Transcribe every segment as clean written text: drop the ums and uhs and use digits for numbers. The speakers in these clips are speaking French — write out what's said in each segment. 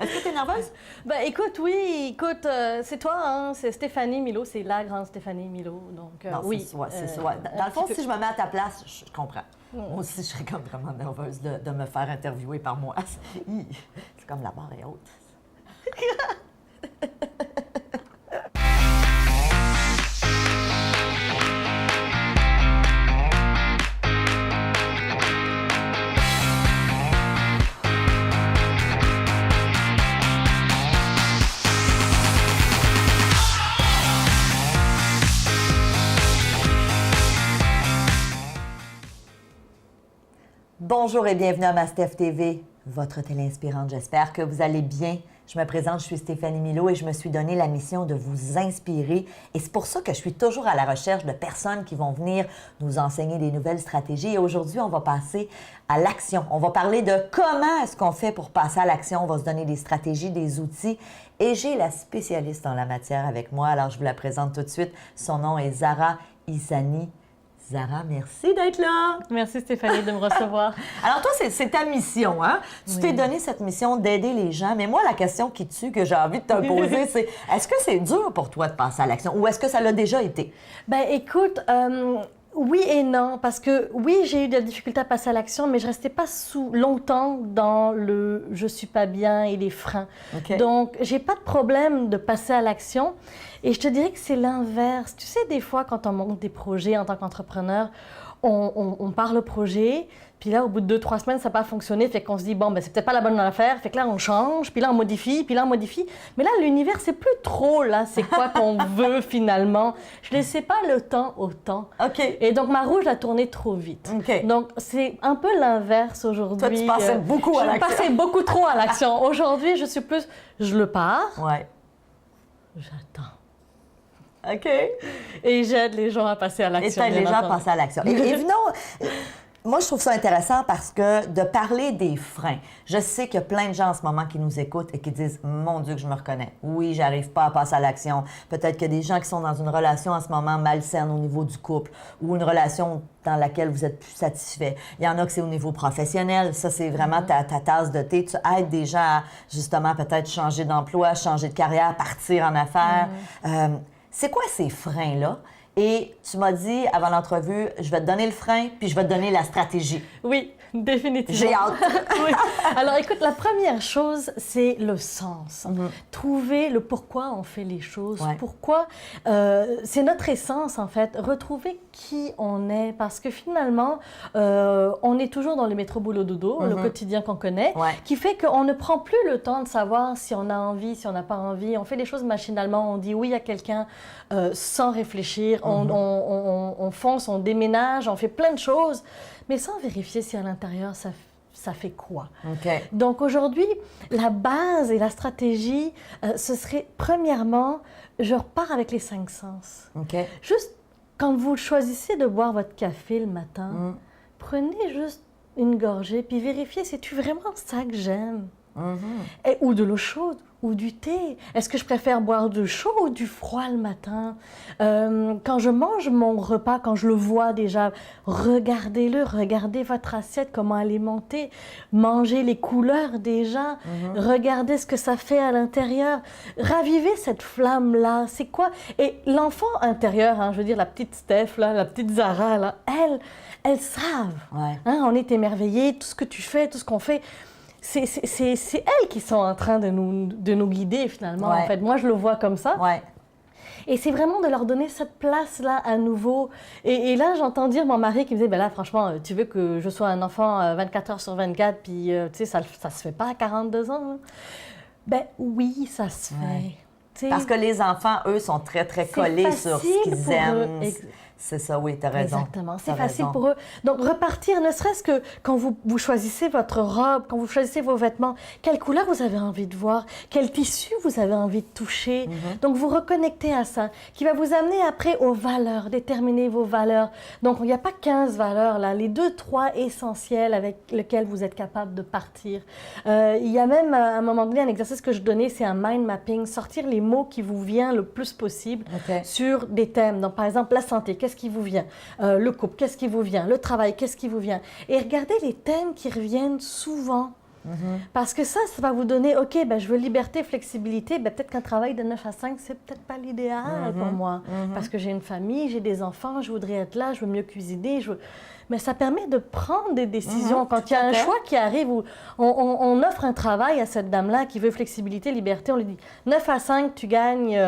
Est-ce que tu es nerveuse? Ben écoute, oui, écoute, c'est toi, hein, c'est Stéphanie Milot, c'est la grande Stéphanie Milot, donc Non, oui. c'est ça. Dans le fond, si je me mets à ta place, je comprends. Moi aussi, je serais comme vraiment nerveuse de me faire interviewer par moi. C'est comme la barre est haute. Bonjour et bienvenue à Mastef TV, votre télé inspirante. J'espère que vous allez bien. Je me présente, je suis Stéphanie Milot et je me suis donné la mission de vous inspirer. Et c'est pour ça que je suis toujours à la recherche de personnes qui vont venir nous enseigner des nouvelles stratégies. Et aujourd'hui, on va passer à l'action. On va parler de comment est-ce qu'on fait pour passer à l'action. On va se donner des stratégies, des outils. Et j'ai la spécialiste en la matière avec moi. Alors, je vous la présente tout de suite. Son nom est Zara Issani. Zara, merci d'être là. Merci Stéphanie de me recevoir. Alors toi, c'est ta mission, hein? Tu t'es donné cette mission d'aider les gens. Mais moi, la question qui tue, que j'ai envie de te poser, c'est est-ce que c'est dur pour toi de passer à l'action ou est-ce que ça l'a déjà été? Ben écoute, oui et non, parce que oui, j'ai eu de la difficulté à passer à l'action, mais je restais pas longtemps dans le « je suis pas bien » et les freins. Okay. Donc, j'ai pas de problème de passer à l'action. Et je te dirais que c'est l'inverse. Tu sais, des fois, quand on monte des projets en tant qu'entrepreneur, on part le projet, puis là, au bout de 2-3 semaines, ça n'a pas fonctionné, fait qu'on se dit, bon, ben c'est peut-être pas la bonne affaire, fait que là, on change, puis là, on modifie, puis là, on modifie. Mais là, l'univers, c'est plus trop, là, c'est quoi qu'on veut, finalement. Je laissais pas le temps au temps. OK. Et donc, ma roue, je la tournais trop vite. OK. Donc, c'est un peu l'inverse aujourd'hui. Toi, tu passais beaucoup à l'action. Je passais beaucoup trop à l'action. Aujourd'hui, je suis plus, je le pars. Ouais. J'attends. OK. Et j'aide les gens à passer à l'action. Et t'aides les gens à passer à l'action. Et venons... Moi, je trouve ça intéressant parce que de parler des freins, je sais qu'il y a plein de gens en ce moment qui nous écoutent et qui disent « Mon Dieu, que je me reconnais. Oui, j'arrive pas à passer à l'action. » Peut-être qu'il y a des gens qui sont dans une relation en ce moment malsaine au niveau du couple ou une relation dans laquelle vous êtes plus satisfait. Il y en a que c'est au niveau professionnel. Ça, c'est vraiment ta tasse de thé. Tu aides des gens à, justement, peut-être changer d'emploi, changer de carrière, partir en affaires. C'est quoi ces freins-là? Et tu m'as dit, avant l'entrevue, je vais te donner le frein, puis je vais te donner la stratégie. Oui, définitivement. J'ai hâte. Oui. Alors, écoute, la première chose, c'est le sens. Trouver le pourquoi on fait les choses. Ouais. Pourquoi, c'est notre essence, en fait. Retrouver qui on est. Parce que finalement, on est toujours dans le métro-boulot-dodo, le quotidien qu'on connaît, qui fait qu'on ne prend plus le temps de savoir si on a envie, si on n'a pas envie. On fait les choses machinalement. On dit oui à quelqu'un sans réfléchir. On fonce, on déménage, on fait plein de choses, mais sans vérifier si à l'intérieur, ça fait quoi. Okay. Donc aujourd'hui, la base et la stratégie, ce serait premièrement, je repars avec les 5 sens. Okay. Juste quand vous choisissez de boire votre café le matin, prenez juste une gorgée, puis vérifiez, c'est-tu vraiment ça que j'aime? Ou de l'eau chaude, ou du thé. Est-ce que je préfère boire du chaud ou du froid le matin? Quand je mange mon repas, quand je le vois déjà, regardez-le, regardez votre assiette, comment elle est montée, mangez les couleurs déjà, regardez ce que ça fait à l'intérieur, ravivez cette flamme-là, c'est quoi? Et l'enfant intérieur, hein, je veux dire la petite Steph, là, la petite Zara, là, elles savent. Ouais. Hein, on est émerveillés, tout ce que tu fais, tout ce qu'on fait. C'est elles qui sont en train de nous guider, finalement. En fait, moi, je le vois comme ça. Ouais. Et c'est vraiment de leur donner cette place-là à nouveau. Et là, j'entends dire mon mari qui me disait, ben là, franchement, tu veux que je sois un enfant 24 heures sur 24, puis, tu sais, ça se fait pas à 42 ans. Hein? Ben oui, ça se fait. Parce que les enfants, eux, sont très, très collés sur ce qu'ils aiment. C'est ça, oui, tu as raison. Exactement, c'est facile pour eux. Donc, repartir, ne serait-ce que quand vous choisissez votre robe, quand vous choisissez vos vêtements, quelle couleur vous avez envie de voir, quel tissu vous avez envie de toucher. Donc, vous reconnectez à ça, qui va vous amener après aux valeurs, déterminer vos valeurs. Donc, il n'y a pas 15 valeurs, là, les 2-3 essentielles avec lesquelles vous êtes capable de partir. Il y a même, à un moment donné, un exercice que je donnais, c'est un mind mapping, sortir les mots qui vous viennent le plus possible sur des thèmes. Donc, par exemple, la santé, qu'est-ce qui vous vient? Le couple, qu'est-ce qui vous vient? Le travail, qu'est-ce qui vous vient? Et regardez les thèmes qui reviennent souvent. Parce que ça va vous donner, OK, ben, je veux liberté, flexibilité. Ben, peut-être qu'un travail de 9 à 5, c'est peut-être pas l'idéal pour moi. Parce que j'ai une famille, j'ai des enfants, je voudrais être là, je veux mieux cuisiner. Mais ça permet de prendre des décisions. Quand il y a un choix qui arrive où on offre un travail à cette dame-là qui veut flexibilité, liberté, on lui dit 9 à 5, tu gagnes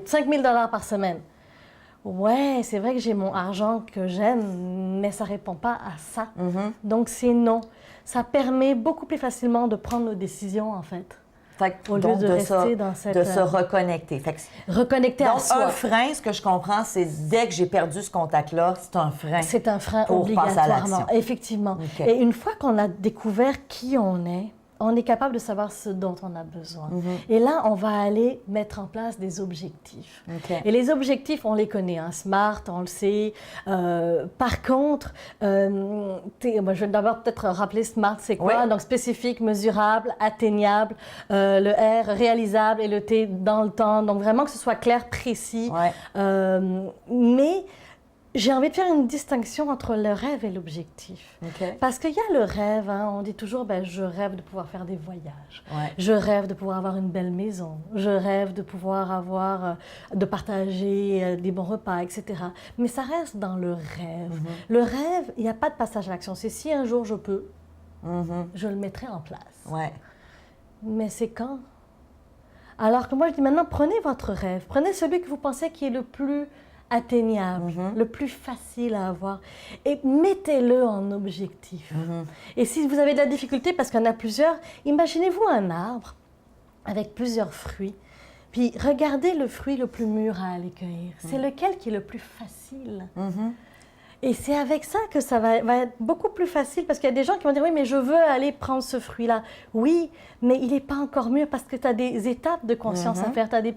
5 000 $ par semaine. Ouais, c'est vrai que j'ai mon argent que j'aime, mais ça ne répond pas à ça. Donc, c'est non. Ça permet beaucoup plus facilement de prendre nos décisions, en fait. Au lieu de rester dans cette... De se reconnecter. Reconnecter à soi. Donc, un frein, ce que je comprends, c'est dès que j'ai perdu ce contact-là, c'est un frein. C'est un frein pour passer à obligatoirement, l'action. effectivement. Okay. Et une fois qu'on a découvert qui on est capable de savoir ce dont on a besoin. Et là, on va aller mettre en place des objectifs. Okay. Et les objectifs, on les connaît, hein, SMART, on le sait. Par contre, moi, je vais d'abord peut-être rappeler SMART, c'est quoi? Donc, spécifique, mesurable, atteignable, le R, réalisable, et le T, dans le temps. Donc, vraiment que ce soit clair, précis. Mais j'ai envie de faire une distinction entre le rêve et l'objectif. Parce qu'il y a le rêve, hein, on dit toujours, ben, je rêve de pouvoir faire des voyages. Je rêve de pouvoir avoir une belle maison. Je rêve de pouvoir de partager des bons repas, etc. Mais ça reste dans le rêve. Le rêve, il n'y a pas de passage à l'action. C'est si un jour je peux, je le mettrai en place. Mais c'est quand? Alors que moi, je dis maintenant, prenez votre rêve. Prenez celui que vous pensez qui est le plus atteignable, le plus facile à avoir, et mettez-le en objectif. Et si vous avez de la difficulté, parce qu'il y en a plusieurs, imaginez-vous un arbre avec plusieurs fruits, puis regardez le fruit le plus mûr à aller cueillir. C'est lequel qui est le plus facile? Et c'est avec ça que ça va être beaucoup plus facile, parce qu'il y a des gens qui vont dire « Oui, mais je veux aller prendre ce fruit-là. » Oui, mais il n'est pas encore mûr parce que tu as des étapes de conscience à faire, tu as des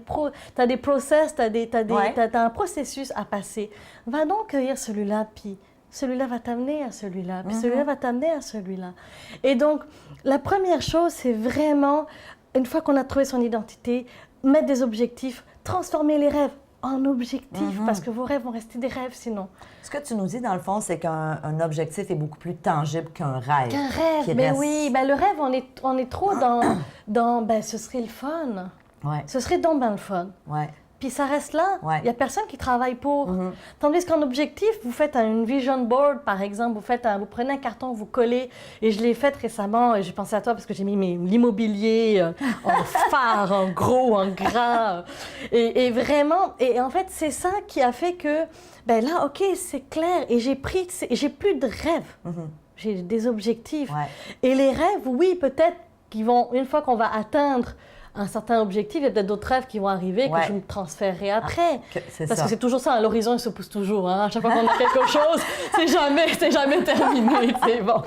process, tu as un processus à passer. Va donc cueillir celui-là, puis celui-là va t'amener à celui-là, puis celui-là va t'amener à celui-là. Et donc, la première chose, c'est vraiment, une fois qu'on a trouvé son identité, mettre des objectifs, transformer les rêves en objectifs, parce que vos rêves vont rester des rêves sinon. Ce que tu nous dis, dans le fond, c'est qu'un objectif est beaucoup plus tangible qu'un rêve. Qu'un rêve, mais oui. Ben, le rêve, on est trop dans ben, ce serait le fun. Ce serait donc ben le fun. Puis ça reste là. Il n'y a personne qui travaille pour. Tandis qu'en objectif, vous faites une vision board, par exemple. Vous prenez un carton, vous collez. Et je l'ai fait récemment. Et j'ai pensé à toi parce que j'ai mis l'immobilier en phare, en gros, en gras. Et vraiment, et en fait, c'est ça qui a fait que, ben là, OK, c'est clair. Et j'ai plus de rêves. J'ai des objectifs. Et les rêves, oui, peut-être qu'ils vont, une fois qu'on va atteindre un certain objectif, il y a peut-être d'autres rêves qui vont arriver que je me transférerai après. Parce que c'est toujours ça, l'horizon, il se pousse toujours. Hein? À chaque fois qu'on a quelque chose, c'est jamais terminé, c'est bon.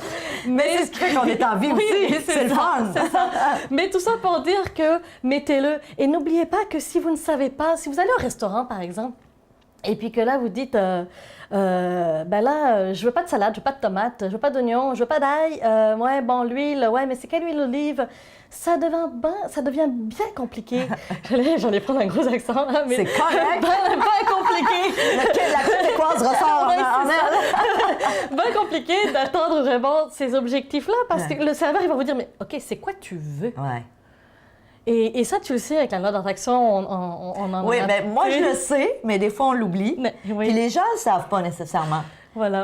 Mais c'est ce qui fait qu'on est en vie aussi, c'est le fun. C'est ça. Mais tout ça pour dire que mettez-le. Et n'oubliez pas que si vous ne savez pas, si vous allez au restaurant, par exemple, et puis que là, vous dites, ben là, je veux pas de salade, je veux pas de tomates, je veux pas d'oignons, je veux pas d'ail, l'huile, mais c'est quelle huile d'olive? Ça devient bien compliqué. J'en ai prendre un gros accent, là, mais... C'est correct! Bien compliqué! La québécoise ressort en elle! Bien compliqué d'attendre vraiment ces objectifs-là, parce que le serveur, il va vous dire, mais OK, c'est quoi tu veux? Et ça, tu le sais, avec la loi d'attraction, on en a... Oui, bien, moi, je le sais, mais des fois, on l'oublie. Puis les gens ne le savent pas nécessairement.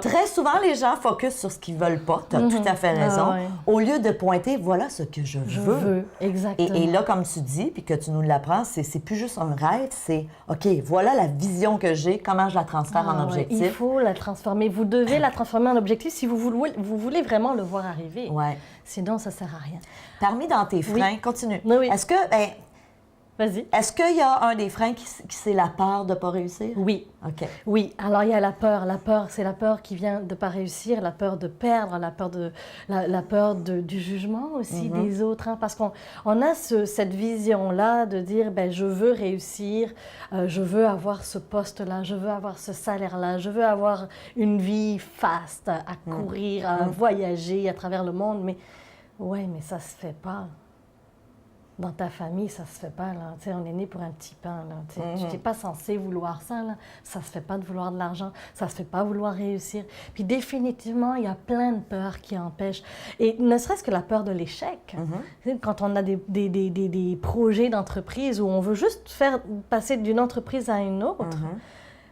Très souvent, les gens focusent sur ce qu'ils ne veulent pas. Tu as tout à fait raison. Au lieu de pointer, voilà ce que je veux. Exactement. Et là, comme tu dis, puis que tu nous l'apprends, c'est plus juste un rêve, c'est OK, voilà la vision que j'ai, comment je la transfère en objectif. Il faut la transformer. Vous devez la transformer en objectif si vous voulez vraiment le voir arriver. Sinon, ça ne sert à rien. Parmi dans tes freins, continue. Est-ce que... Vas-y. Est-ce qu'il y a un des freins qui c'est la peur de ne pas réussir? Oui. OK. Oui. Alors, il y a la peur. La peur, c'est la peur qui vient de ne pas réussir, la peur de perdre, la peur du jugement aussi des autres. Hein, parce qu'on a cette vision-là de dire, ben, je veux réussir, je veux avoir ce poste-là, je veux avoir ce salaire-là, je veux avoir une vie faste, à courir, à voyager à travers le monde. Mais ça ne se fait pas. dans ta famille, ça se fait pas, là. Tu sais, on est né pour un petit pain, là. Tu n'es pas censé vouloir ça, là. Ça se fait pas de vouloir de l'argent. Ça se fait pas vouloir réussir. Puis définitivement, il y a plein de peurs qui empêchent. Et ne serait-ce que la peur de l'échec. Tu sais, quand on a des projets d'entreprise où on veut juste faire passer d'une entreprise à une autre,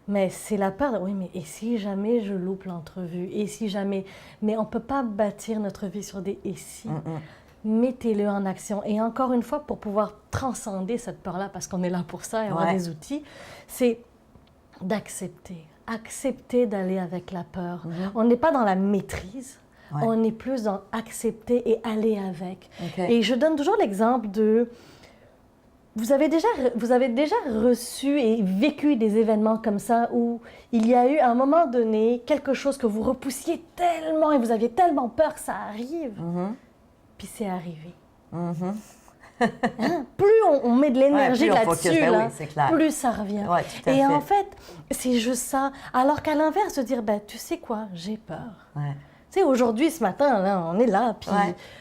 mais c'est la peur de, oui, mais et si jamais je loupe l'entrevue? Et si jamais... Mais on peut pas bâtir notre vie sur des « et si ». Mettez-le en action. Et encore une fois, pour pouvoir transcender cette peur-là, parce qu'on est là pour ça et avoir des outils, c'est d'accepter. Accepter d'aller avec la peur. On n'est pas dans la maîtrise, on est plus dans accepter et aller avec. Et je donne toujours l'exemple de... Vous avez déjà reçu et vécu des événements comme ça où il y a eu à un moment donné quelque chose que vous repoussiez tellement et vous aviez tellement peur que ça arrive. Puis c'est arrivé. Plus on met de l'énergie là-dessus, plus ça revient. Et en fait, c'est juste ça. Alors qu'à l'inverse, de dire, tu sais quoi, j'ai peur. Tu sais, aujourd'hui, ce matin, là, on est là, puis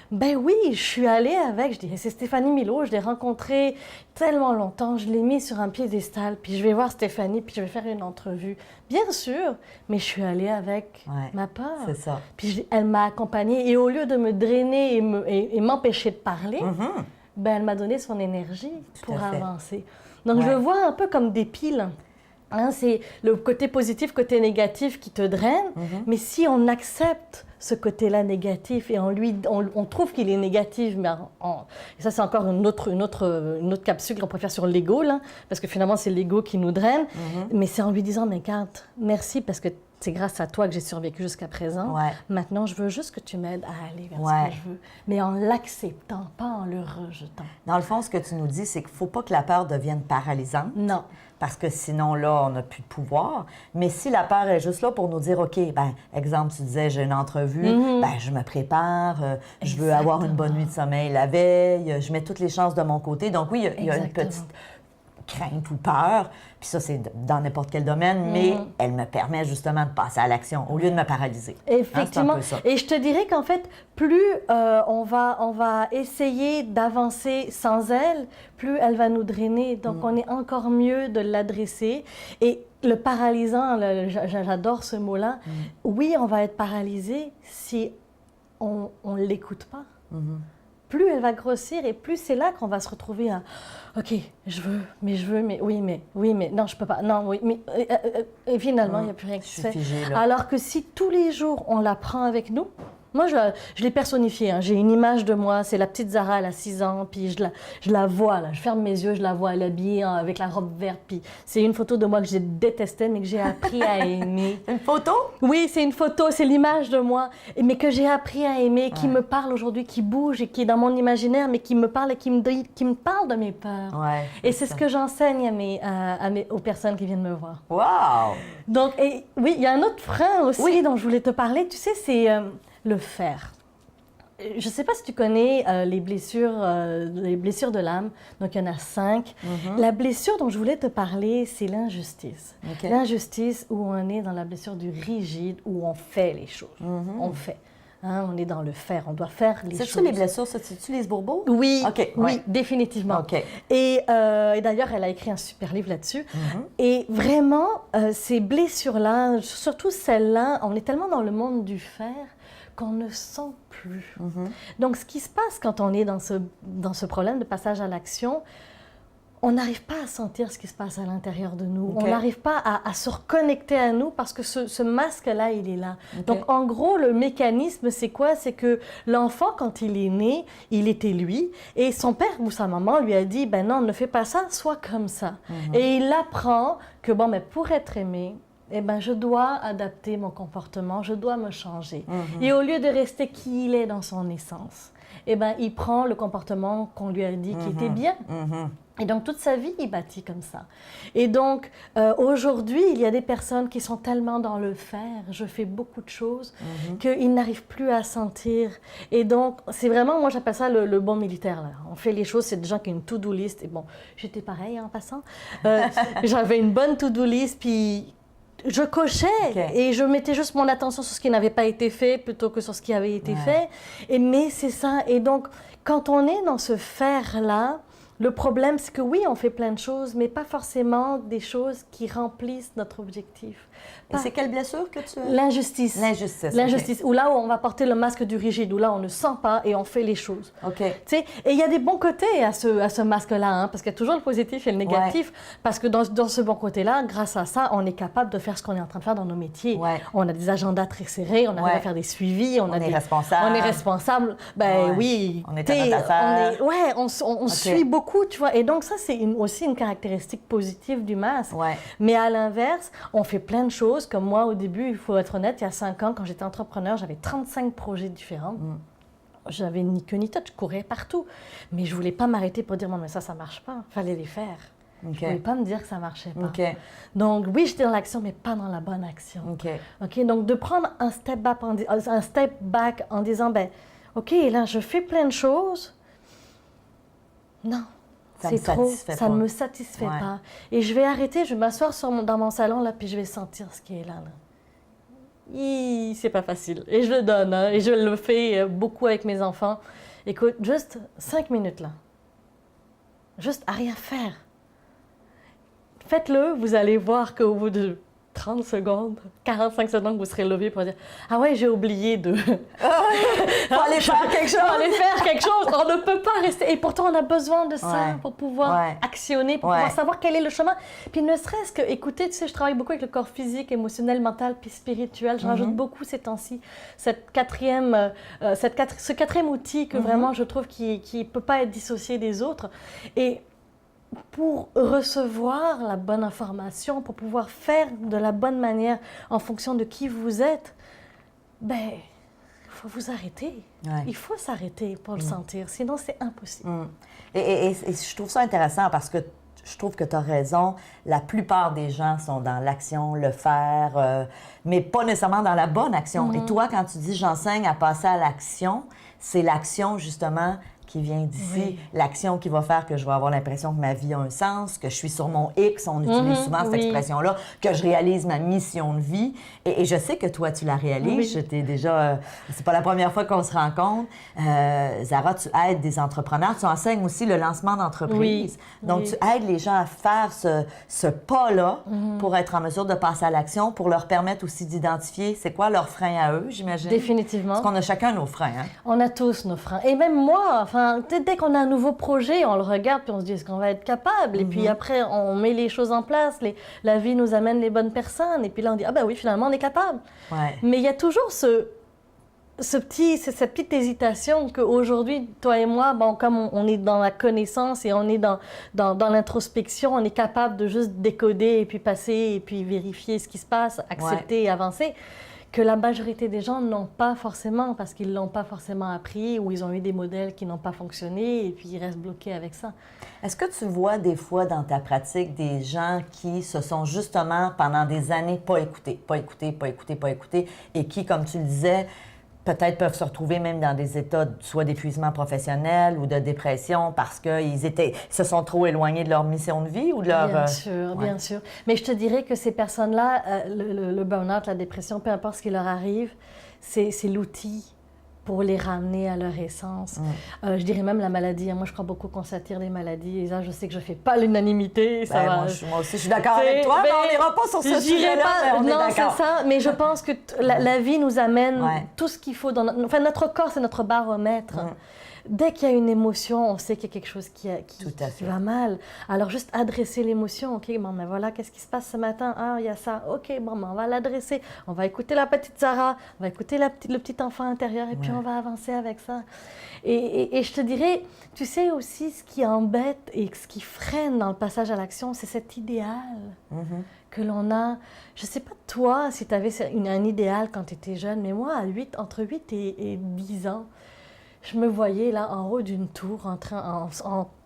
ben oui, je suis allée avec, je dirais, c'est Stéphanie Milot, je l'ai rencontrée tellement longtemps, je l'ai mise sur un piédestal, puis je vais voir Stéphanie, puis je vais faire une entrevue. Bien sûr, mais je suis allée avec ma peur. C'est ça. Puis elle m'a accompagnée, et au lieu de me drainer et m'empêcher de parler, ben elle m'a donné son énergie pour avancer. Donc je le vois un peu comme des piles. C'est le côté positif, côté négatif qui te draine, mais si on accepte ce côté-là négatif et on trouve qu'il est négatif, mais et ça c'est encore une autre capsule qu'on préfère sur l'ego, là, parce que finalement c'est l'ego qui nous draine, mais c'est en lui disant, mais regarde, merci parce que c'est grâce à toi que j'ai survécu jusqu'à présent. Maintenant, je veux juste que tu m'aides à aller vers ce que je veux, mais en l'acceptant, pas en le rejetant. Dans le fond, ce que tu nous dis, c'est qu'il ne faut pas que la peur devienne paralysante. Non. Parce que sinon, là, on n'a plus de pouvoir. Mais si la peur est juste là pour nous dire, OK, exemple, tu disais, j'ai une entrevue, je me prépare, je veux avoir une bonne nuit de sommeil la veille, je mets toutes les chances de mon côté. Donc oui, il y a une petite crainte ou peur, puis ça, c'est dans n'importe quel domaine, mais elle me permet justement de passer à l'action au lieu de me paralyser. Effectivement. C'est un peu ça. Et je te dirais qu'en fait, plus on va essayer d'avancer sans elle, plus elle va nous drainer. Donc, on est encore mieux de l'adresser. Et le paralysant, j'adore ce mot-là, oui, on va être paralysé si on ne l'écoute pas. Plus elle va grossir et plus c'est là qu'on va se retrouver à OK, je veux, mais oui, mais non, je peux pas, non, oui, mais et finalement, il n'y a plus rien qui se fait. Figée, là. Alors que si tous les jours, on la prend avec nous, moi, je l'ai personnifiée. J'ai une image de moi, c'est la petite Zara, elle a 6 ans, puis je la vois, là. Je ferme mes yeux, je la vois, elle est habillée avec la robe verte, puis c'est une photo de moi que je détestais, mais que j'ai appris à aimer. Une photo? Oui, c'est une photo, c'est l'image de moi, mais que j'ai appris à aimer, qui me parle aujourd'hui, qui bouge et qui est dans mon imaginaire, mais qui me parle et qui me parle de mes peurs. Et c'est ce que j'enseigne aux personnes qui viennent me voir. Wow! Donc, oui, il y a un autre frein aussi dont je voulais te parler, tu sais, c'est... le faire. Je ne sais pas si tu connais les blessures de l'âme. Donc, il y en a 5. La blessure dont je voulais te parler, c'est l'injustice. L'injustice où on est dans la blessure du rigide, où on fait les choses. On fait. On est dans le faire. On doit faire les choses. C'est-tu les blessures? C'est-tu les bourbeaux? Oui, oui, définitivement. Et d'ailleurs, elle a écrit un super livre là-dessus. Et vraiment, ces blessures-là, surtout celles-là, on est tellement dans le monde du faire qu'on ne sent plus. Donc, ce qui se passe quand on est dans ce problème de passage à l'action, on n'arrive pas à sentir ce qui se passe à l'intérieur de nous. On n'arrive pas à se reconnecter à nous parce que ce masque-là, il est là. Donc, en gros, le mécanisme, c'est quoi? C'est que l'enfant, quand il est né, il était lui et son père ou sa maman lui a dit, ben non, ne fais pas ça, sois comme ça. Et il apprend que, bon, mais pour être aimé, eh ben, je dois adapter mon comportement, je dois me changer. Et au lieu de rester qui il est dans son essence, eh ben, il prend le comportement qu'on lui a dit qui était bien. Et donc, toute sa vie, il bâtit comme ça. Et donc, aujourd'hui, il y a des personnes qui sont tellement dans le faire, je fais beaucoup de choses, qu'ils n'arrivent plus à sentir. Et donc, c'est vraiment, moi, j'appelle ça le bon militaire. Là. On fait les choses, c'est des gens qui ont une to-do list. Et bon, j'étais pareil en passant. J'avais une bonne to-do list, puis je cochais et je mettais juste mon attention sur ce qui n'avait pas été fait plutôt que sur ce qui avait été fait. Mais c'est ça. Et donc, quand on est dans ce faire-là, le problème, c'est que oui, on fait plein de choses, mais pas forcément des choses qui remplissent notre objectif. Et c'est quelle blessure que tu as? L'injustice. L'injustice. Ou là où on va porter le masque du rigide, où là on ne sent pas et on fait les choses. Et il y a des bons côtés à ce masque-là, hein, parce qu'il y a toujours le positif et le négatif. Parce que dans ce bon côté-là, grâce à ça, on est capable de faire ce qu'on est en train de faire dans nos métiers. On a des agendas très serrés, on arrive à faire des suivis. On est responsable. On est responsable. Ben oui. On est à notre affaire. On suit beaucoup, tu vois. Et donc ça, c'est aussi une caractéristique positive du masque. Mais à l'inverse, on fait plein de choses. Comme moi, au début, il faut être honnête, il y a 5 ans, quand j'étais entrepreneur, j'avais 35 projets différents. J'avais ni queue ni tête, je courais partout. Mais je ne voulais pas m'arrêter pour dire, non, mais ça ne marche pas. Il fallait les faire. Je ne voulais pas me dire que ça ne marchait pas. Donc, oui, j'étais dans l'action, mais pas dans la bonne action. Donc, de prendre un step back en disant, ben, OK, là, je fais plein de choses. Non. C'est trop, ça ne me satisfait pas. Et je vais arrêter, je vais m'asseoir dans mon salon, là, puis je vais sentir ce qui est là. C'est pas facile. Et je le donne, hein, et je le fais beaucoup avec mes enfants. Écoute, juste 5 minutes, là. Juste à rien faire. Faites-le, vous allez voir qu'au bout de 30 secondes, 45 secondes, vous serez levé pour dire « Ah ouais, j'ai oublié de... » Faut aller faire quelque chose. Faut aller faire quelque chose. On ne peut pas rester. Et pourtant, on a besoin de ça pour pouvoir actionner, pour pouvoir savoir quel est le chemin. Puis ne serait-ce que, écoutez, tu sais, je travaille beaucoup avec le corps physique, émotionnel, mental, puis spirituel. Je rajoute beaucoup ces temps-ci ce quatrième outil que vraiment, je trouve, qui ne peut pas être dissocié des autres. Et pour recevoir la bonne information, pour pouvoir faire de la bonne manière en fonction de qui vous êtes, ben, il faut vous arrêter. Il faut s'arrêter pour le sentir, sinon c'est impossible. Et je trouve ça intéressant parce que je trouve que tu as raison. La plupart des gens sont dans l'action, le faire, mais pas nécessairement dans la bonne action. Et toi, quand tu dis « j'enseigne à passer à l'action », c'est l'action justement qui vient d'ici, l'action qui va faire que je vais avoir l'impression que ma vie a un sens, que je suis sur mon X, on utilise souvent cette expression-là, que je réalise ma mission de vie. Et je sais que toi, tu la réalises. J'étais déjà... c'est pas la première fois qu'on se rencontre. Zara, tu aides des entrepreneurs. Tu enseignes aussi le lancement d'entreprise. Donc, tu aides les gens à faire ce pas-là pour être en mesure de passer à l'action, pour leur permettre aussi d'identifier c'est quoi leurs freins à eux, j'imagine. Définitivement. Parce qu'on a chacun nos freins. Hein? On a tous nos freins. Et même moi, enfin, dès qu'on a un nouveau projet, on le regarde puis on se dit est-ce qu'on va être capable? Et puis après, on met les choses en place, la vie nous amène les bonnes personnes. Et puis là, on dit ah ben oui, finalement, on est capable. Mais il y a toujours cette petite hésitation qu'aujourd'hui, toi et moi, bon, comme on est dans la connaissance et on est dans l'introspection, on est capable de juste décoder et puis passer et puis vérifier ce qui se passe, accepter et avancer. Que la majorité des gens n'ont pas forcément, parce qu'ils ne l'ont pas forcément appris ou ils ont eu des modèles qui n'ont pas fonctionné et puis ils restent bloqués avec ça. Est-ce que tu vois des fois dans ta pratique des gens qui se sont justement pendant des années pas écoutés et qui, comme tu le disais, peut-être peuvent se retrouver même dans des états soit d'épuisement professionnel ou de dépression parce qu'ils se sont trop éloignés de leur mission de vie ou de leur... Bien sûr. Mais je te dirais que ces personnes-là, le burn-out, la dépression, peu importe ce qui leur arrive, c'est l'outil pour les ramener à leur essence. Je dirais même la maladie. Moi, je crois beaucoup qu'on s'attire des maladies. Et là, je sais que je ne fais pas l'unanimité. Moi aussi, je suis d'accord avec toi, mais on n'ira pas sur ce sujet-là, mais on est d'accord. Non, c'est ça. Mais je pense que la vie nous amène tout ce qu'il faut. Notre corps, c'est notre baromètre. Dès qu'il y a une émotion, on sait qu'il y a quelque chose qui va mal. Alors, juste adresser l'émotion. OK, bon, mais voilà, qu'est-ce qui se passe ce matin? Ah, il y a ça. OK, bon, ben, on va l'adresser. On va écouter la petite Zara, on va écouter le petit enfant intérieur et puis on va avancer avec ça. Et je te dirais, tu sais aussi, ce qui embête et ce qui freine dans le passage à l'action, c'est cet idéal que l'on a. Je ne sais pas toi si tu avais un idéal quand tu étais jeune, mais moi, entre 8 et 10 ans, je me voyais là en haut d'une tour,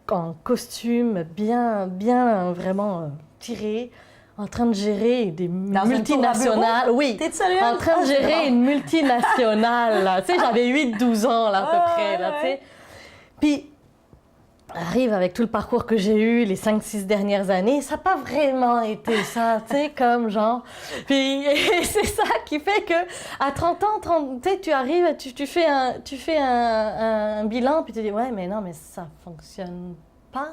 en costume bien vraiment tiré, en train de gérer des multinationales. Oui, t'es sérieux? En train de gérer une multinationale. Là. Tu sais, j'avais 8-12 ans là, à peu près. Là, tu sais. Puis, arrive avec tout le parcours que j'ai eu les 5-6 dernières années, ça n'a pas vraiment été ça, tu sais, comme genre. Puis c'est ça qui fait que à 30 ans, tu sais, tu arrives, tu fais un bilan, puis tu dis, ouais, mais non, mais ça fonctionne pas.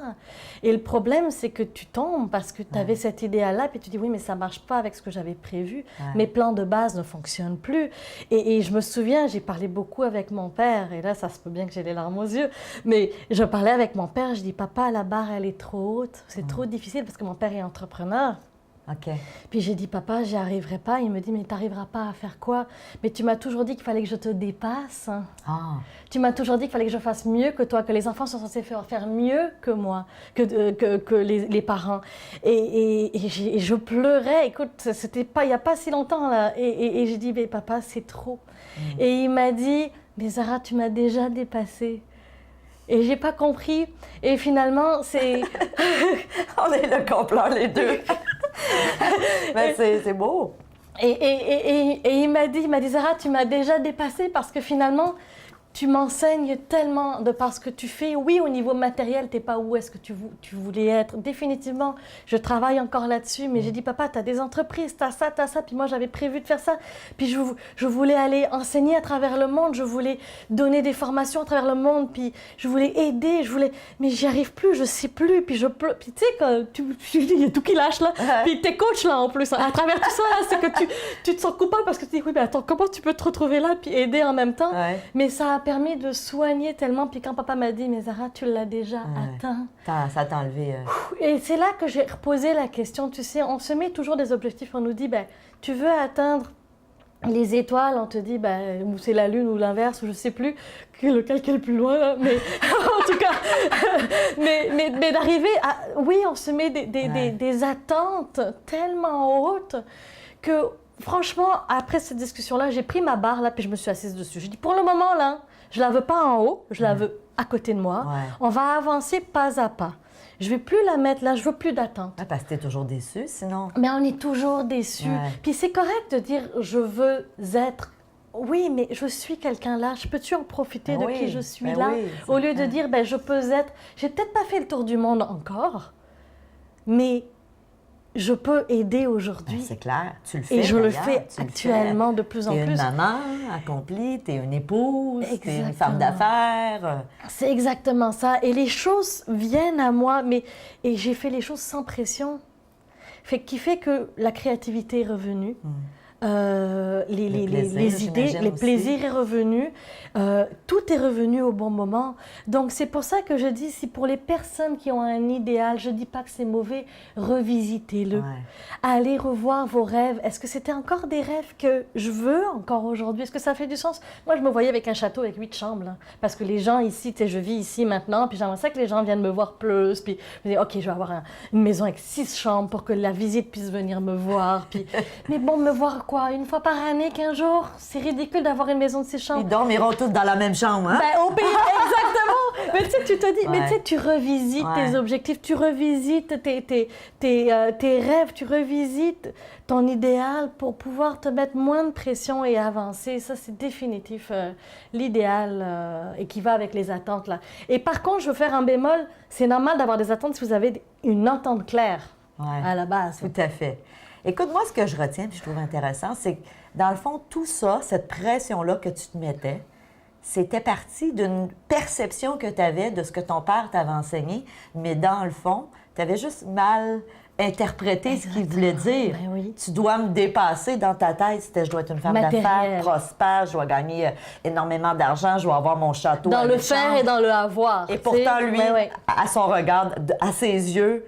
Et le problème, c'est que tu tombes parce que tu avais cet idéal-là, puis tu dis, oui, mais ça marche pas avec ce que j'avais prévu. Mes plans de base ne fonctionnent plus. Et je me souviens, j'ai parlé beaucoup avec mon père, et là, ça se peut bien que j'ai les larmes aux yeux, mais je parlais avec mon père, je dis, papa, la barre, elle est trop haute, c'est trop difficile, parce que mon père est entrepreneur. OK. Puis j'ai dit, papa, j'y arriverai pas. Il me dit, mais tu n'arriveras pas à faire quoi? Mais tu m'as toujours dit qu'il fallait que je te dépasse. Ah. Tu m'as toujours dit qu'il fallait que je fasse mieux que toi, que les enfants sont censés faire mieux que moi, que les parents. Et je pleurais. Écoute, c'était pas, il n'y a pas si longtemps, là. Et j'ai dit, mais papa, c'est trop. Et il m'a dit, mais Zara, tu m'as déjà dépassée. Et j'ai pas compris. Et finalement, c'est... On est là qu'on pleure les deux. Mais c'est beau. Et il m'a dit, Zara, tu m'as déjà dépassée parce que finalement, tu m'enseignes tellement de par ce que tu fais. Oui, au niveau matériel, tu n'es pas où est-ce que tu voulais être. Définitivement, je travaille encore là-dessus, mais j'ai dit, papa, tu as des entreprises, tu as ça, puis moi, j'avais prévu de faire ça. Puis je voulais aller enseigner à travers le monde, je voulais donner des formations à travers le monde, puis je voulais aider, mais j'y arrive plus, je sais plus, puis je pleure. Puis tu sais, quand il y a tout qui lâche là, puis t'es coach là en plus. À travers tout ça, là, c'est que tu te sens coupable parce que tu dis, oui, mais attends, comment tu peux te retrouver là, puis aider en même temps? Mais ça a permis de soigner tellement. Puis quand papa m'a dit, mais Zara, tu l'as déjà atteint. Ça t'a enlevé. Et c'est là que j'ai reposé la question. Tu sais, on se met toujours des objectifs. On nous dit, ben, tu veux atteindre les étoiles. On te dit, ben, ou c'est la lune ou l'inverse, ou je sais plus lequel qui est le plus loin. Là. Mais en tout cas, mais d'arriver à... Oui, on se met des attentes tellement hautes que... Franchement, après cette discussion-là, j'ai pris ma barre, là, puis je me suis assise dessus. J'ai dit, pour le moment, là, je la veux pas en haut, je la veux à côté de moi. On va avancer pas à pas. Je vais plus la mettre là, je veux plus d'attente. Parce que t'es toujours déçu, sinon. Mais on est toujours déçu. Puis c'est correct de dire, je veux être... Oui, mais je suis quelqu'un là, je peux-tu en profiter de qui je suis là? Au lieu de dire, ben, je peux être... J'ai peut-être pas fait le tour du monde encore, mais... Je peux aider aujourd'hui. C'est clair, tu le fais. Et je le fais actuellement de plus en plus. Tu es une maman accomplie, tu es une épouse, tu es une femme d'affaires. C'est exactement ça. Et les choses viennent à moi, et j'ai fait les choses sans pression. Qui fait que la créativité est revenue. Les idées, les plaisirs est revenu, tout est revenu au bon moment. Donc c'est pour ça que je dis, si pour les personnes qui ont un idéal, je dis pas que c'est mauvais, revisitez-le. Allez revoir vos rêves. Est-ce que c'était encore des rêves que je veux encore aujourd'hui? Est-ce que ça fait du sens? Moi, je me voyais avec un château avec 8 chambres, là, parce que les gens ici, tu sais, je vis ici maintenant, puis j'aimerais ça que les gens viennent me voir plus, puis je me dis, OK, je vais avoir une maison avec 6 chambres pour que la visite puisse venir me voir, puis... Mais bon, me voir quoi? Une fois par année, 15 jours? C'est ridicule d'avoir une maison de 6 chambres. Ils dormiront tous dans la même chambre, hein? Ben, au pays, exactement! Mais tu sais, tu te dis, mais tu sais, tu revisites tes objectifs, tu revisites tes rêves, tu revisites ton idéal pour pouvoir te mettre moins de pression et avancer. Ça, c'est définitif l'idéal et qui va avec les attentes, là. Et par contre, je veux faire un bémol, c'est normal d'avoir des attentes si vous avez une entente claire à la base. Tout à fait. Écoute, moi, ce que je retiens, puis je trouve intéressant, c'est que, dans le fond, tout ça, cette pression-là que tu te mettais, c'était parti d'une perception que tu avais de ce que ton père t'avait enseigné, mais dans le fond, tu avais juste mal interprété ce qu'il voulait dire. Ben oui. Tu dois me dépasser dans ta tête. C'était, je dois être une femme d'affaires, prospère, je dois gagner énormément d'argent, je dois avoir mon château. Dans le faire et dans le avoir. Et pourtant, lui, à son regard, à ses yeux,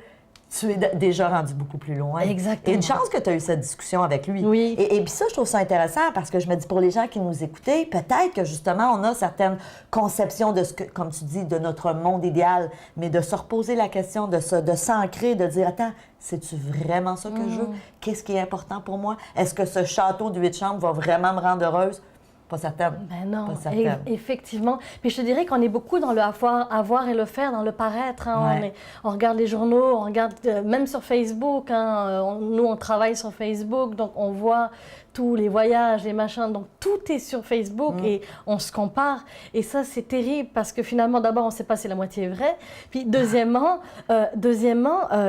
tu es déjà rendu beaucoup plus loin. Exactement. Et une chance que tu as eu cette discussion avec lui. Oui. Et puis ça, je trouve ça intéressant parce que je me dis, pour les gens qui nous écoutaient, peut-être que justement, on a certaines conceptions de ce que, comme tu dis, de notre monde idéal, mais de se reposer la question, de s'ancrer, de dire, attends, c'est-tu vraiment ça que je veux? Qu'est-ce qui est important pour moi? Est-ce que ce château de 8 chambres va vraiment me rendre heureuse? Pas certaine. Ben non, pas certaine. Effectivement. Puis je te dirais qu'on est beaucoup dans le avoir et le faire, dans le paraître. Hein. On regarde les journaux, on regarde même sur Facebook. Hein. Nous, on travaille sur Facebook, donc on voit partout, les voyages, les machins, donc tout est sur Facebook et on se compare. Et ça, c'est terrible parce que finalement, d'abord, on ne sait pas si la moitié est vraie. Puis deuxièmement,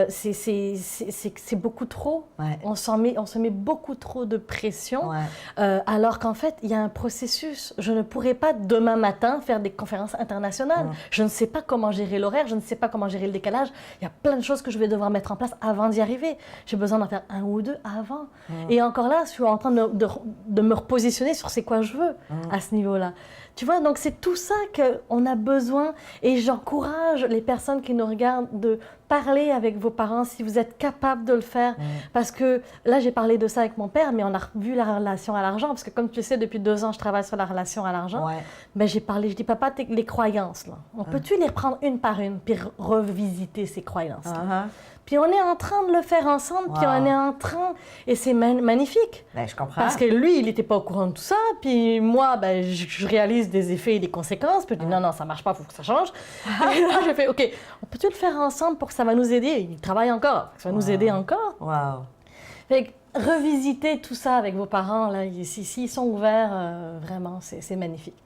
c'est beaucoup trop. Ouais. On se met beaucoup trop de pression, alors qu'en fait, il y a un processus. Je ne pourrais pas demain matin faire des conférences internationales. Je ne sais pas comment gérer l'horaire, je ne sais pas comment gérer le décalage. Il y a plein de choses que je vais devoir mettre en place avant d'y arriver. J'ai besoin d'en faire un ou deux avant. Et encore là, je suis en train de me repositionner sur c'est quoi je veux à ce niveau-là. Tu vois, donc c'est tout ça qu'on a besoin. Et j'encourage les personnes qui nous regardent de parler avec vos parents si vous êtes capable de le faire. Parce que là, j'ai parlé de ça avec mon père, mais on a revu la relation à l'argent. Parce que comme tu le sais, depuis 2 ans, je travaille sur la relation à l'argent. Ben, je dis, papa, les croyances, là, on peut-tu les reprendre une par une, puis revisiter ces croyances-là? Puis on est en train de le faire ensemble, puis on est en train... Et c'est magnifique. Ben, je comprends. Parce que lui, il n'était pas au courant de tout ça, puis moi, ben, je réalise des effets et des conséquences, puis je dis non, ça ne marche pas, il faut que ça change. Et là, je fais, OK, on peut-tu le faire ensemble pour que ça va nous aider? Il travaille encore, ça va nous aider encore. Wow. Fait que revisiter tout ça avec vos parents, là, s'ils sont ouverts, vraiment, c'est magnifique.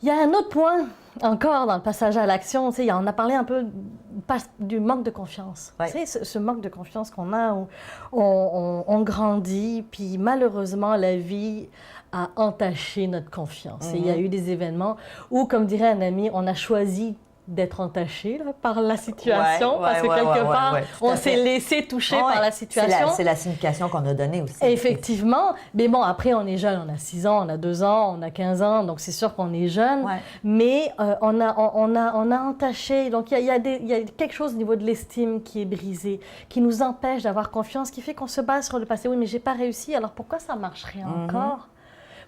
Il y a un autre point encore dans le passage à l'action, tu sais, on a parlé un peu du manque de confiance. Tu sais, ce manque de confiance qu'on a, où on grandit, puis malheureusement, la vie a entaché notre confiance. Et il y a eu des événements où, comme dirait un ami, on a choisi d'être entaché là, par la situation, parce que quelque part, on s'est laissé toucher par la situation. C'est la signification qu'on a donnée aussi. Effectivement. Mais bon, après, on est jeune, on a 6 ans, on a 2 ans, on a 15 ans, donc c'est sûr qu'on est jeune. Mais on a entaché. Donc, il y a quelque chose au niveau de l'estime qui est brisé, qui nous empêche d'avoir confiance, qui fait qu'on se base sur le passé. Oui, mais j'ai pas réussi, alors pourquoi ça marcherait encore?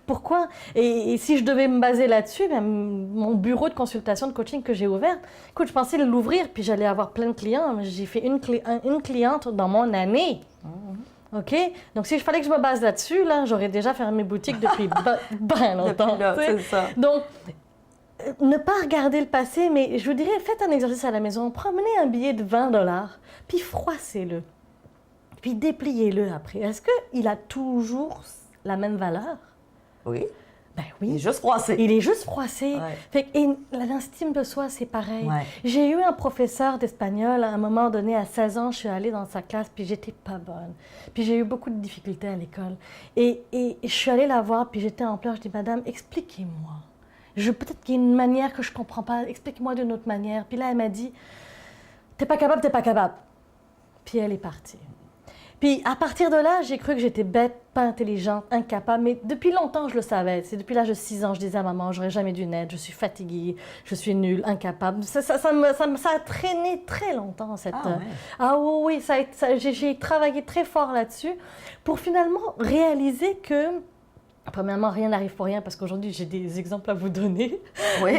Pourquoi? Et si je devais me baser là-dessus, même mon bureau de consultation, de coaching que j'ai ouvert, écoute, je pensais l'ouvrir, puis j'allais avoir plein de clients. J'ai fait une cliente dans mon année. OK? Donc, si je fallait que je me base là-dessus, là, j'aurais déjà fermé boutique depuis bien longtemps. Depuis là, c'est ça. Donc, ne pas regarder le passé, mais je vous dirais, faites un exercice à la maison. Prenez un billet de 20 $, puis froissez-le. Puis dépliez-le après. Est-ce qu'il a toujours la même valeur? Oui. Ben oui. Il est juste froissé. Il est juste froissé. Et l'estime de soi, c'est pareil. J'ai eu un professeur d'espagnol, à un moment donné, à 16 ans, je suis allée dans sa classe, puis j'étais pas bonne. Puis j'ai eu beaucoup de difficultés à l'école. Et je suis allée la voir, puis j'étais en pleurs. Je dis, madame, expliquez-moi. Peut-être qu'il y a une manière que je comprends pas. Expliquez-moi d'une autre manière. Puis là, elle m'a dit, t'es pas capable, t'es pas capable. Puis elle est partie. Puis à partir de là, j'ai cru que j'étais bête, pas intelligente, incapable. Mais depuis longtemps, je le savais. C'est depuis l'âge de 6 ans, je disais à maman, j'aurais jamais dû naître, je suis fatiguée, je suis nulle, incapable. Ça a traîné très longtemps. Ah oui, j'ai travaillé très fort là-dessus pour finalement réaliser que... Premièrement, rien n'arrive pour rien parce qu'aujourd'hui, j'ai des exemples à vous donner. Oui.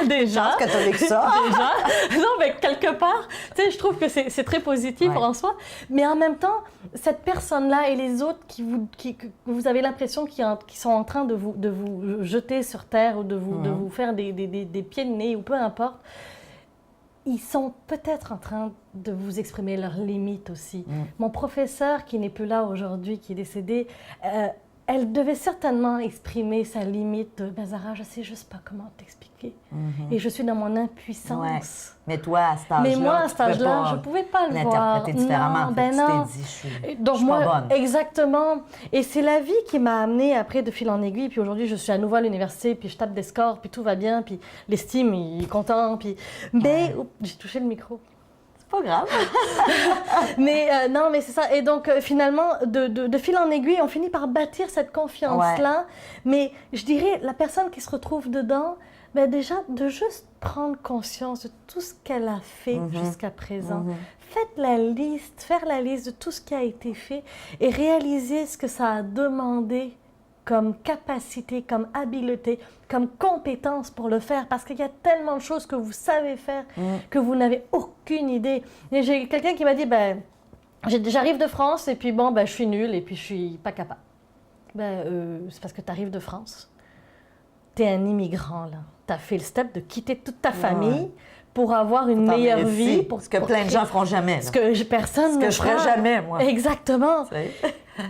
Déjà. Je pense que tu as ça. Déjà. Non, mais quelque part, tu sais, je trouve que c'est très positif en soi. Mais en même temps, cette personne-là et les autres que vous avez l'impression qu'ils sont en train de vous jeter sur terre ou de vous faire des pieds de nez ou peu importe, ils sont peut-être en train de vous exprimer leurs limites aussi. Mon professeur, qui n'est plus là aujourd'hui, qui est décédé, elle devait certainement exprimer sa limite. Ben Zara, je sais juste pas comment t'expliquer. Et je suis dans mon impuissance. Mais toi, à cet âge-là, moi, à cet âge-là, je pouvais pas le voir. L'interpréter différemment. Non, tu t'es dit, je suis pas bonne. Exactement. Et c'est la vie qui m'a amenée après de fil en aiguille. Puis aujourd'hui, je suis à nouveau à l'université, puis je tape des scores, puis tout va bien, puis l'estime, il est content. Puis... Mais j'ai touché le micro. Pas grave. Non, mais c'est ça. Et donc, finalement, de fil en aiguille, on finit par bâtir cette confiance-là. Mais je dirais, la personne qui se retrouve dedans, ben déjà, de juste prendre conscience de tout ce qu'elle a fait jusqu'à présent. Faire la liste de tout ce qui a été fait et réaliser ce que ça a demandé comme capacité, comme habileté, comme compétence pour le faire, parce qu'il y a tellement de choses que vous savez faire que vous n'avez aucune idée. Et j'ai quelqu'un qui m'a dit, ben, j'arrive de France et puis bon, ben, je suis nulle et puis je suis pas capable. Ben, c'est parce que tu arrives de France. Tu es un immigrant, là. Tu as fait le step de quitter toute ta famille pour avoir une meilleure vie. Ce que plein de gens feront jamais. Ce que personne ne fera. Ce que je ferai jamais, moi. Exactement.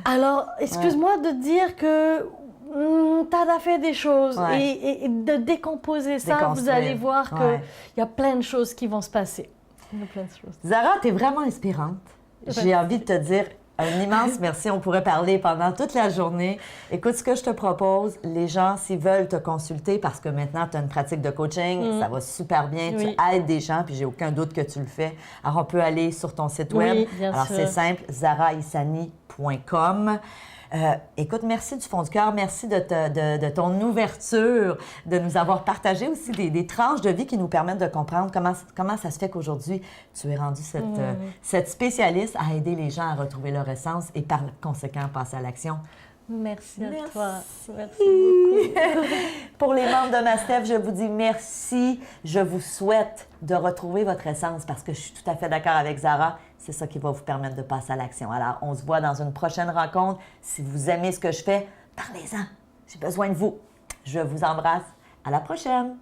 Alors, excuse-moi de dire que tu as fait des choses et de décomposer ça, vous allez voir qu'il y a plein de choses qui vont se passer. Il y a plein de choses. Zara, tu es vraiment inspirante. J'ai envie de te dire un immense merci. On pourrait parler pendant toute la journée. Écoute, ce que je te propose, les gens, s'ils veulent te consulter, parce que maintenant, tu as une pratique de coaching, ça va super bien, tu aides des gens, puis j'ai aucun doute que tu le fais. Alors, on peut aller sur ton site web. Oui, bien sûr. C'est simple, zaraissani.com. Écoute, merci du fond du cœur. Merci de ton ouverture, de nous avoir partagé aussi des tranches de vie qui nous permettent de comprendre comment ça se fait qu'aujourd'hui, tu es rendue cette spécialiste à aider les gens à retrouver leur essence et par conséquent passer à l'action. Merci à toi. Merci beaucoup. Pour les membres de Mastef, je vous dis merci. Je vous souhaite de retrouver votre essence parce que je suis tout à fait d'accord avec Zara. C'est ça qui va vous permettre de passer à l'action. Alors, on se voit dans une prochaine rencontre. Si vous aimez ce que je fais, parlez-en. J'ai besoin de vous. Je vous embrasse. À la prochaine.